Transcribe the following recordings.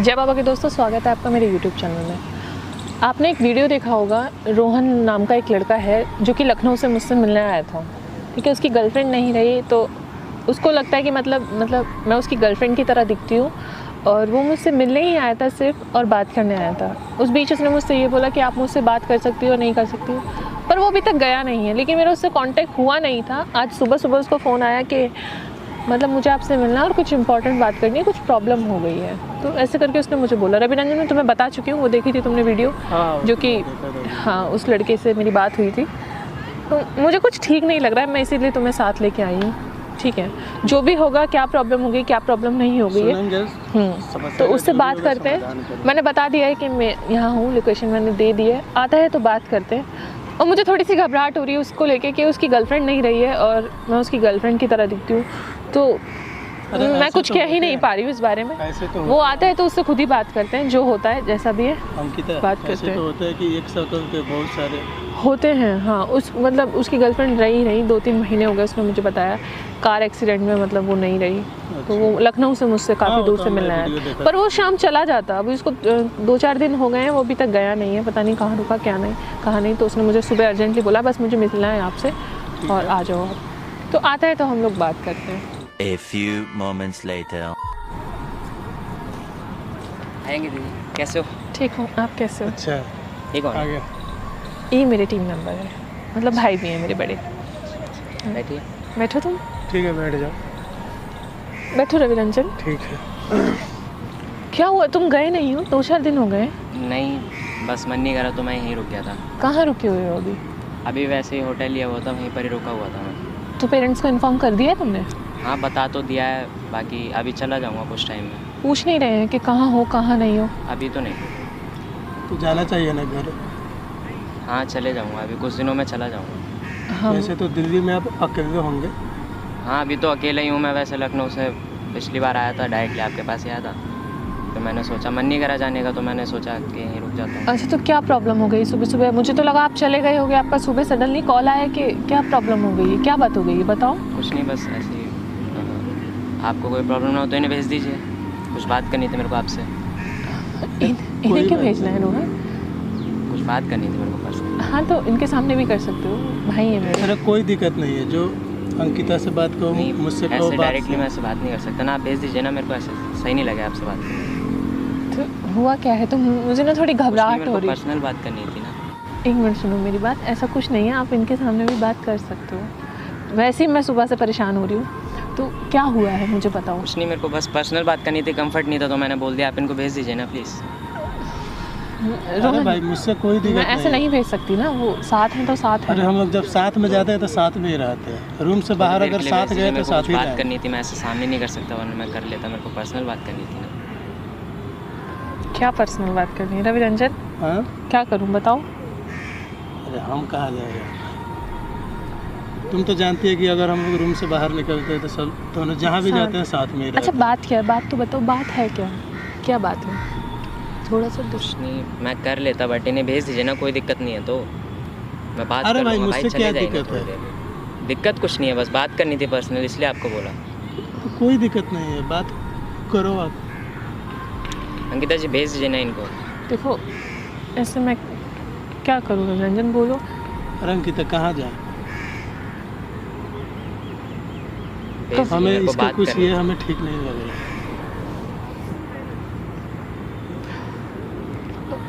जय बाबा के दोस्तों, स्वागत है आपका मेरे YouTube चैनल में। आपने एक वीडियो देखा होगा, रोहन नाम का एक लड़का है जो कि लखनऊ से मुझसे मिलने आया था। ठीक है, उसकी गर्लफ्रेंड नहीं रही तो उसको लगता है कि मतलब मैं उसकी गर्लफ्रेंड की तरह दिखती हूँ और वो मुझसे मिलने ही आया था सिर्फ और बात करने आया था। उस बीच उसने मुझसे ये बोला कि आप मुझसे बात कर सकती हो, नहीं कर सकती हो, पर वो अभी तक गया नहीं है। लेकिन मेरा उससे कांटेक्ट हुआ नहीं था। आज सुबह उसको फ़ोन आया कि मतलब मुझे आपसे मिलना और कुछ इंपॉर्टेंट बात करनी है, कुछ प्रॉब्लम हो गई है। तो ऐसे करके उसने मुझे बोला। रवि रंजन, मैं तुम्हें बता चुकी हूँ, वो देखी थी तुमने वीडियो, जो कि हाँ उस लड़के से मेरी बात हुई थी। तो मुझे कुछ ठीक नहीं लग रहा है, मैं इसीलिए तुम्हें साथ लेके आई हूँ। ठीक है, जो भी होगा, क्या प्रॉब्लम होगी क्या प्रॉब्लम नहीं हो गई है, तो उससे बात करते हैं। मैंने बता दिया है कि मैं यहाँ हूँ, लोकेशन मैंने दे दी है, आता है तो बात करते हैं। और मुझे थोड़ी सी घबराहट हो रही है उसको लेके कि उसकी गर्लफ्रेंड नहीं रही है और मैं उसकी गर्लफ्रेंड की तरह दिखती हूँ, तो मैं कुछ कह ही नहीं पा रही हूँ इस बारे में। वो आता है तो उससे खुद ही बात करते हैं, जो होता है जैसा भी है बात करते हैं। तो होता है कि एक सर्कल के बहुत सारे होते हैं। हाँ, उसकी गर्लफ्रेंड रही 2-3 महीने हो गए, उसने मुझे बताया। कार एक्सीडेंट में मतलब वो नहीं रही। तो वो लखनऊ से मुझसे काफ़ी दूर से मिलना है, पर वो शाम चला जाता। अभी उसको 2-4 दिन हो गए हैं, वो अभी तक गया नहीं है। पता नहीं कहाँ रुका, क्या नहीं कहाँ नहीं। तो उसने मुझे सुबह अर्जेंटली बोला बस मुझे मिलना है आपसे और आ जाओ आप। तो आता है तो हम लोग बात करते हैं। A few moments later. आएंगे दीदी, कैसे हो? ठीक हूँ, आप कैसे हो? अच्छा ये कौन आ है? गया। ये मेरे टीम मेंबर है, मतलब भाई भी हैं मेरे बड़े। बैठिए। बैठो तुम, ठीक है, बैठ जाओ। बैठो रवि रंजन। ठीक है। क्या हुआ, तुम गए नहीं हो? 2-4 दिन हो गए। नहीं, बस मन नहीं करा तो मैं यहीं रुक गया था। कहाँ रुके हुए हो अभी? अभी वैसे ही होटल लिया हुआ था, वहीं पर ही रुका हुआ था मैं। तो पेरेंट्स को इन्फॉर्म कर दिया है तुमने? हाँ, बता तो दिया है, बाकी अभी चला जाऊँगा कुछ टाइम में। पूछ नहीं रहे हैं कि कहाँ हो कहाँ नहीं हो? अभी तो नहीं। तो जाना चाहिए ना घर। हाँ, चले जाऊँगा, अभी कुछ दिनों में चला जाऊँगा। हम वैसे तो दिल्ली में आप अकेले होंगे। हाँ, अभी तो अकेले ही हूँ मैं। वैसे लखनऊ से पिछली बार आया था, डायरेक्टली आपके पास ही आया था। तो मैंने सोचा, मन नहीं करा जाने का, तो मैंने सोचा कि यहीं रुक जाता हूँ। अच्छा, तो क्या प्रॉब्लम हो गई सुबह सुबह? मुझे तो लगा आप चले गए होगे। आपका सुबह सडनली कॉल आया कि क्या प्रॉब्लम हो गई है, क्या बात हो गई है, बताओ। कुछ नहीं, बस ऐसे ही। आपको कोई प्रॉब्लम ना हो तो इन्हें भेज दीजिए, कुछ बात करनी थी मेरे को आपसे। इन्हें क्यों भेजना है रोहन? कुछ बात करनी थी मेरे को पर्सनल। हाँ, तो इनके सामने भी कर सकते हो, भाई है मेरे। अरे कोई दिक्कत नहीं है, जो अंकिता से बात करो, नहीं, मुझसे करो ऐसे बात। डायरेक्टली मैं ऐसे बात नहीं कर सकता ना, आप भेज दीजिए ना मेरे को। ऐसे सही नहीं लगा आपसे बात करना। तो हुआ क्या है? तो मुझे ना थोड़ी घबराहट हो रही है। पर्सनल बात करनी थी ना। एक मिनट सुनो मेरी बात, ऐसा कुछ नहीं है, आप इनके सामने भी बात कर सकते हो। वैसे ही मैं सुबह से परेशान हो रही हूँ, तो क्या हुआ है मुझे बताओ। कुछ नहीं, मेरे को बस पर्सनल बात करनी थी, कंफर्ट नहीं था तो मैंने बोल दिया आप इनको भेज दीजिए ना प्लीज़। अरे भाई, मुझसे कोई दिक्कत मैं ऐसे नहीं भेज सकती ना, वो साथ हैं तो साथ अरे हैं। हम लोग जब साथ में जाते हैं तो साथ में ही रहते हैं। रूम से बाहर अगर साथ गए तो साथ ही बात रहें। करनी थी, मैं ऐसे सामने नहीं कर सकता, वरना मैं कर लेता। मेरे को पर्सनल बात करनी थी ना। क्या पर्सनल बात करनी है रवि रंजन? हाँ? क्या करूं बताओ? अरे हम कहाँ जाएगा। तुम तो जानती है कि अगर हम लोग रूम से बाहर निकलते हैं तो सब दोनों जहाँ भी जाते हैं साथ में ही रहते अच्छा, हैं। बात क्या है? बात तो बताओ, बात है क्या? क्या बात है? थोड़ा सा कुछ नहीं, मैं कर लेता, बट इन्हें भेज दीजिए ना, कोई दिक्कत नहीं है। तो मैं बात अरे कर भाई, लूँगा, मुझसे चले क्या जाइए ना दिक्कत थोड़ी है? देर में। दिक्कत कुछ नहीं है, बस बात करनी थी पर्सनल, इसलिए आपको बोला। तो कोई दिक्कत नहीं है, बात करो आप। अंकिता जी, भेज दीजिए ना इनको। देखो, ऐसे मैं क्या करूँ रवि रंजन, बोलो। अरे अंकिता, कहाँ जाए? भेज दीजिए, हमें मेरे को इसका बात कुछ करनी ये थी। हमें ठीक नहीं लग रहा।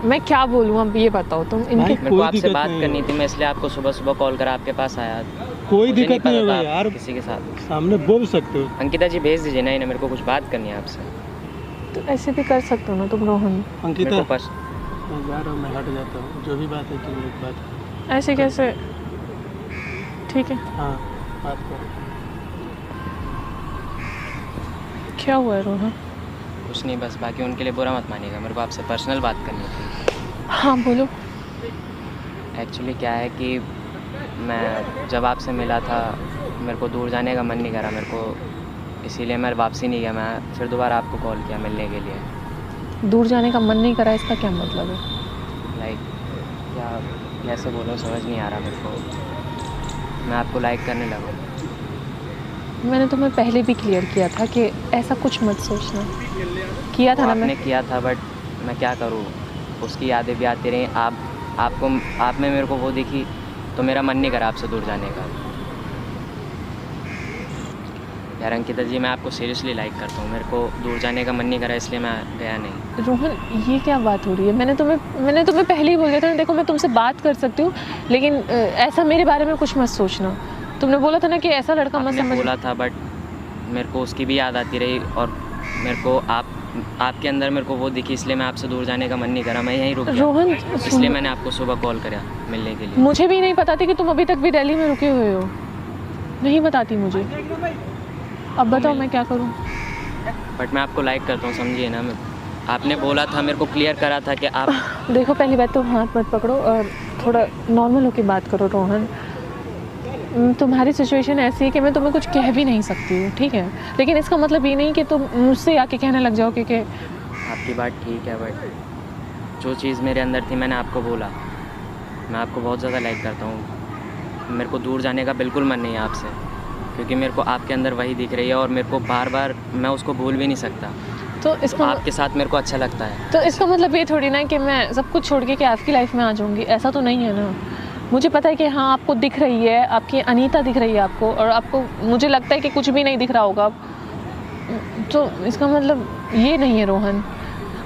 मैं क्या बोलूँ अब, ये बताओ तुम। इनके भाई, मेरे को कोई आपसे दिक्कत बात नहीं करनी है। थी, मैं इसलिए आपको सुबह कॉल करा, आपके पास आया। कोई मुझे दिक्कत नहीं पता होगा था यार, आप किसी के साथ। सामने बोल सकते हो। अंकिता जी, भेज दीजिए ना इन्हें, मेरे को कुछ बात करनी है आपसे। तो ऐसे भी कर सकते हो ना तुम रोहन। मेरे अंकिता, को पर्स मैं जा रहा हूँ, मैं हट जाता हूँ। जो भी बात है तुम लोग बात करो। ऐसे कैसे? ठीक है, हाँ, बात करो। क्या हुआ है रोहन? कुछ नहीं, बस बाकी उनके लिए बुरा मत मानिएगा, मेरे को आपसे पर्सनल बात करनी थी। हाँ बोलो। एक्चुअली क्या है कि मैं जब आपसे मिला था, मेरे को दूर जाने का मन नहीं करा मेरे को, इसीलिए मैं वापसी नहीं गया। मैं फिर दोबारा आपको कॉल किया मिलने के लिए। दूर जाने का मन नहीं करा, इसका क्या मतलब है? लाइक क्या, कैसे बोलूं, समझ नहीं आ रहा मेरे को। मैं आपको लाइक करने लगा। मैंने तुम्हें पहले भी क्लियर किया था कि ऐसा कुछ मत सोचना। किया था वो ना आपने मैं। किया था, बट मैं क्या करूँ, उसकी यादें भी आती रहीं। आप में मेरे को वो दिखी तो मेरा मन नहीं करा आपसे दूर जाने का। यार अंकिता जी, मैं आपको सीरियसली लाइक करता हूँ, मेरे को दूर जाने का मन नहीं करा, इसलिए मैं गया नहीं। रोहन, ये क्या बात हो रही है? मैंने तुम्हें पहले ही बोल दिया था ना, देखो मैं तुमसे बात कर सकती हूँ, लेकिन ऐसा मेरे बारे में कुछ मत सोचना। तुमने बोला था ना कि ऐसा लड़का मत आपने समझ। बोला था, बट मेरे को उसकी भी याद आती रही, और मेरे को आपके अंदर मेरे को वो दिखी, इसलिए मैं आपसे दूर जाने का मन नहीं करा, मैं यहीं रुक गया। रोहन, इसलिए मैंने आपको सुबह कॉल करा मिलने के लिए। मुझे भी नहीं पता थी कि तुम अभी तक भी दिल्ली में रुके हुए हो। नहीं बताती मुझे। अब बताओ मैं क्या करूँ? बट मैं आपको लाइक करता हूँ, समझिए ना। आपने बोला था, मेरे को क्लियर करा था कि आप देखो, पहली बात तो हाथ मत पकड़ो और थोड़ा नॉर्मल होकर बात करो रोहन। तुम्हारी सिचुएशन ऐसी है कि मैं तुम्हें कुछ कह भी नहीं सकती हूँ, ठीक है? लेकिन इसका मतलब ये नहीं कि तुम मुझसे आके कहने लग जाओ कि आपकी बात ठीक है, बट जो चीज़ मेरे अंदर थी मैंने आपको बोला। मैं आपको बहुत ज़्यादा लाइक करता हूँ, मेरे को दूर जाने का बिल्कुल मन नहीं है आपसे, क्योंकि मेरे को आपके अंदर वही दिख रही है, और मेरे को बार बार मैं उसको भूल भी नहीं सकता। तो इसका आपके साथ मेरे को अच्छा लगता है। तो इसका मतलब ये थोड़ी ना कि मैं सब कुछ छोड़ के आपकी लाइफ में आ जाऊँगी, ऐसा तो नहीं है ना। मुझे पता है कि हाँ, आपको दिख रही है, आपकी अनीता दिख रही है आपको, और आपको मुझे लगता है कि कुछ भी नहीं दिख रहा होगा। तो इसका मतलब ये नहीं है रोहन,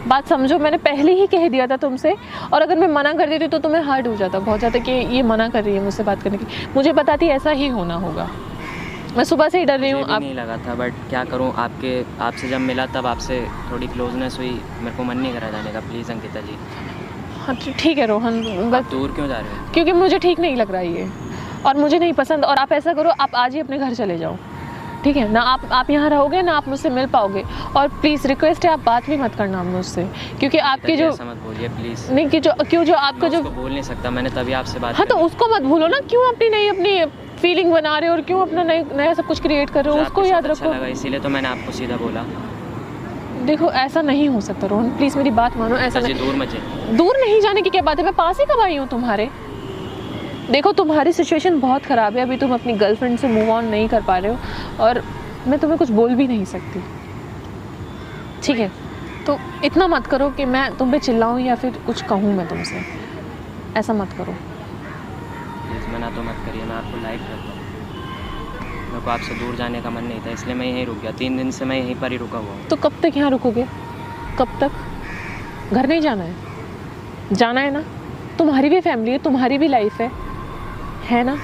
बात समझो। मैंने पहले ही कह दिया था तुमसे, और अगर मैं मना कर देती तो तुम्हें हर्ट हो जाता, बहुत ज़्यादा, कि ये मना कर रही है मुझसे बात करने की। मुझे पता थी ऐसा ही होना होगा, मैं सुबह से ही डर रही हूँ। आप नहीं लगा था, बट क्या करूँ, आपसे जब मिला तब आपसे थोड़ी क्लोजनेस हुई, मेरे को मन नहीं करा जाने का। प्लीज़ अंकिता जी। हाँ ठीक है रोहन, बस दूर क्यों जा रहे हो? क्योंकि मुझे ठीक नहीं लग रहा है ये, और मुझे नहीं पसंद। और आप ऐसा करो, आप आज ही अपने घर चले जाओ, ठीक है ना? आप यहाँ रहोगे ना, आप मुझसे मिल पाओगे। और प्लीज़ रिक्वेस्ट है, आप बात भी मत करना मुझसे, क्योंकि आपके जो ऐसा मत बोलिए प्लीज़। नहीं कि जो आपका जो बोल नहीं सकता, मैंने तभी आपसे बात हाँ, तो उसको मत भूलो ना। क्यों अपनी फीलिंग बना रहे हो, और क्यों अपना नया सब कुछ क्रिएट कर रहे हो, उसको याद रखो। लगा इसीलिए तो मैंने आपको सीधा बोला। देखो, ऐसा नहीं हो सकता रोहन, प्लीज़ मेरी बात मानो। ऐसा दूर नहीं जाने की क्या बात है, मैं पास ही कब आई हूँ तुम्हारे। देखो, तुम्हारी सिचुएशन बहुत ख़राब है, अभी तुम अपनी गर्लफ्रेंड से मूव ऑन नहीं कर पा रहे हो, और मैं तुम्हें कुछ बोल भी नहीं सकती, ठीक है? तो इतना मत करो कि मैं तुम पे चिल्लाऊँ या फिर कुछ कहूँ मैं तुमसे, ऐसा मत करो। प्लीज़ मना तो मत करिए, मैं आपको लाइक करता हूँ, मेरे को आपसे दूर जाने का मन नहीं था, इसलिए मैं यहीं रुक गया। 3 दिन से मैं यहीं पर ही रुका हुआ हूँ। तो कब तक यहाँ रुकोगे? कब तक? घर नहीं जाना है? जाना है ना? तुम्हारी भी फैमिली है, तुम्हारी भी लाइफ है ना?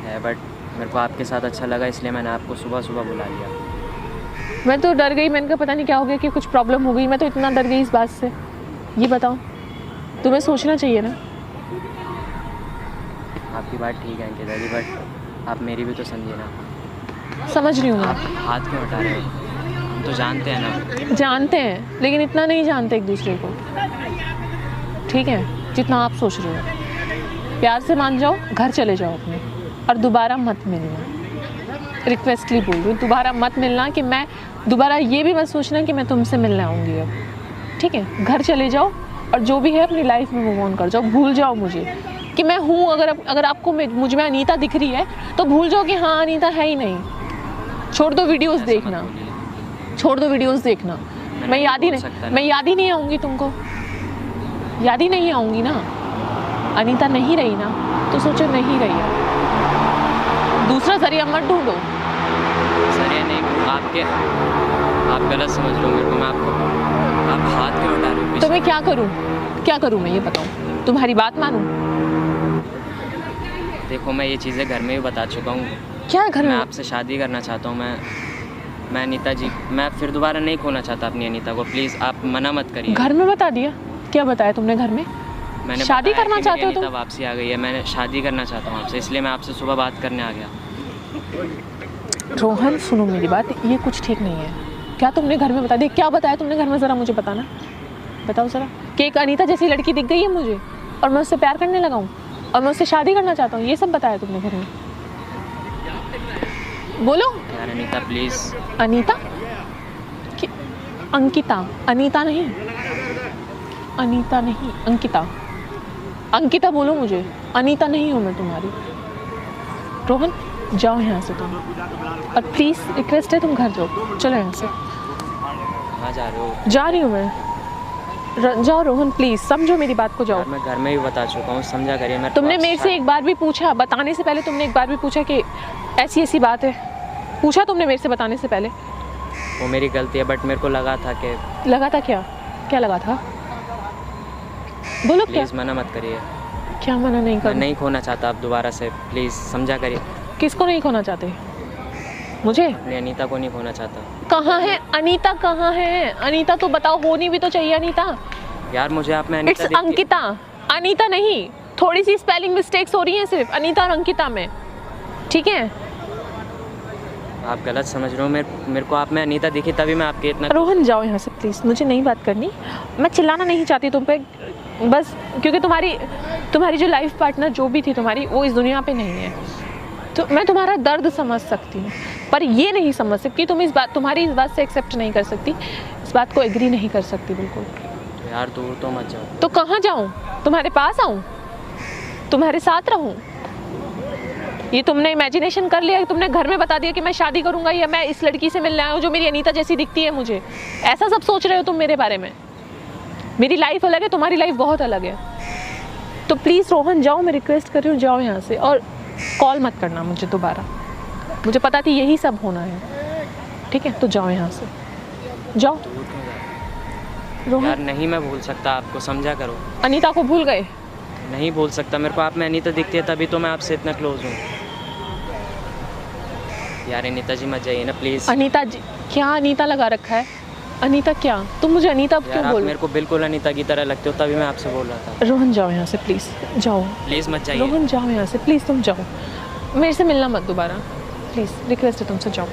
है, बट मेरे को आपके साथ अच्छा लगा, इसलिए मैंने आपको सुबह सुबह बुला लिया। मैं तो डर गई, मैंने कहा पता नहीं क्या हो गया, कि कुछ प्रॉब्लम हो गई। मैं तो इतना डर गई इस बात से। ये बताओ, तुम्हें सोचना चाहिए ना। आपकी बात ठीक है अंकिता जी, बट आप मेरी भी तो समझिए ना। समझ रही हूँ मैं। आप हाथ क्यों हटा रहे हो? हम तो जानते हैं ना। जानते हैं, लेकिन इतना नहीं जानते एक दूसरे को, ठीक है? जितना आप सोच रहे हो। प्यार से मान जाओ, घर चले जाओ अपने, और दोबारा मत मिलना। रिक्वेस्टली बोल रही हूँ, दोबारा मत मिलना। कि मैं दोबारा ये भी मत सोचना कि मैं तुमसे मिलने आऊँगी अब, ठीक है? घर चले जाओ, और जो भी है अपनी लाइफ में मूव ऑन कर जाओ। भूल जाओ मुझे कि मैं हूँ। अगर आपको मुझ में अनीता दिख रही है तो भूल जाओ कि हाँ, अनीता है ही नहीं। छोड़ दो वीडियोस देखना, छोड़ दो वीडियोस देखना। मैं याद ही नहीं आऊँगी तुमको, याद ही नहीं आऊँगी ना। अनीता नहीं रही ना, तो सोचो नहीं रही है, दूसरा जरिया मत ढूंढो। जरिया नहीं, आप गलत समझ रहे हो मेरे को। मैं आप हाथ क्यों हटा रहे हो? तो मैं क्या करूँ मैं ये बताऊँ? तुम्हारी बात मानूँ? देखो, मैं ये चीज़ें घर में भी बता चुका हूँ। क्या घर में? मैं आपसे शादी करना चाहता हूँ। मैं अनीता जी, मैं फिर दोबारा नहीं खोना चाहता अपनी अनीता को। प्लीज़ आप मना मत करिए। घर में बता दिया? क्या बताया तुमने घर में? मैंने शादी करना चाहते हो तुम? वापसी आ गई है, मैंने शादी करना चाहता हूँ आपसे, इसलिए मैं आपसे सुबह बात करने आ गया। रोहन सुनो मेरी बात, ये कुछ ठीक नहीं है। क्या तुमने घर में बता दिया? क्या बताया तुमने घर में? ज़रा मुझे बताना, बताओ ज़रा। कि एक अनीता जैसी लड़की दिख गई है मुझे, और मैं उससे प्यार करने लगा हूँ, और मैं उससे शादी करना चाहता हूँ, ये सब बताया तुमने घर में? बोलो यार अनीता प्लीज़। अनीता? अंकिता? अनीता नहीं, अनीता नहीं, अंकिता। अंकिता बोलो मुझे, अनीता नहीं हूँ मैं तुम्हारी। रोहन जाओ यहाँ से तुम, और प्लीज़ रिक्वेस्ट है तुम घर जाओ, चलो यहाँ से। कहाँ जा रहे हो? जा रही हूँ मैं, जाओ रोहन प्लीज़, समझो मेरी बात को, जाओ। यार मैं घर में भी बता चुका हूँ, समझा करिए। मैं तुमने मेरे से एक बार भी पूछा, बताने से पहले तुमने एक बार भी पूछा कि ऐसी ऐसी बात है? पूछा तुमने मेरे से बताने से पहले? वो मेरी गलती है, बट मेरे को लगा था कि लगा था क्या? क्या लगा था? बोलो क्या? प्लीज़ मना मत करिए। क्या मना नहीं मैं कर? नहीं खोना चाहता आप दोबारा से, प्लीज़ समझा करिए। किसको नहीं खोना चाहते? मुझे? अपनी अनीता को नहीं खोना चाहता। कहाँ है अनीता? कहाँ है अनीता? तो बताओ, होनी भी तो चाहिए अनीता। यार मुझे आप में इट्स अनीता अंकिता, अनीता नहीं। थोड़ी सी स्पेलिंग मिस्टेक्स हो रही हैं सिर्फ अनीता और अंकिता में, ठीक है? आप गलत समझ रहे हो। मेरे को आप में अनीता दिखी तभी मैं आपके इतना। रोहन जाओ यहाँ से प्लीज़, मुझे नहीं बात करनी। मैं चिल्लाना नहीं चाहती तुम पे, बस क्योंकि तुम्हारी जो लाइफ पार्टनर जो भी थी तुम्हारी, वो इस दुनिया पे नहीं है। तो मैं तुम्हारा दर्द समझ सकती हूँ, पर ये नहीं समझ सकती तुम्हारी इस बात से एक्सेप्ट नहीं कर सकती, इस बात को एग्री नहीं कर सकती बिल्कुल। यार दूर तो मत जाओ। तो कहाँ जाऊँ? तुम्हारे पास आऊँ? तुम्हारे साथ रहूँ? ये तुमने इमेजिनेशन कर लिया, तुमने घर में बता दिया कि मैं शादी करूंगा या मैं इस लड़की से मिलने आया हूँ जो मेरी अनीता जैसी दिखती है मुझे। ऐसा सब सोच रहे हो तुम मेरे बारे में। मेरी लाइफ अलग है, तुम्हारी लाइफ बहुत अलग है। तो प्लीज़ रोहन जाओ, मैं रिक्वेस्ट कर रही हूँ, जाओ यहाँ से, और कॉल मत करना मुझे दोबारा। मुझे पता थी यही सब होना है, ठीक है? तो जाओ यहाँ से, जाओ। यार रोहन, नहीं मैं भूल सकता आपको, समझा करो। अनीता को भूल गए? नहीं भूल सकता। मेरे को आप में अनीता दिखती है तभी तो मैं आपसे इतना क्लोज हूँ। यार अनीता जी मत जाइए ना प्लीज़। अनीता जी? क्या अनीता लगा रखा है? अनीता क्या? तुम मुझे अनीता यार क्यों आप बोल? मेरे को बिल्कुल अनीता की तरह लगते हो, तभी मैं आपसे बोल रहा था। रोहन जाओ यहाँ से प्लीज़, जाओ। प्लीज़ मत जाइए। रोहन जाओ यहाँ से प्लीज़, तुम जाओ, मेरे से मिलना मत दोबारा, प्लीज़ रिक्वेस्ट है तुमसे, जाओ।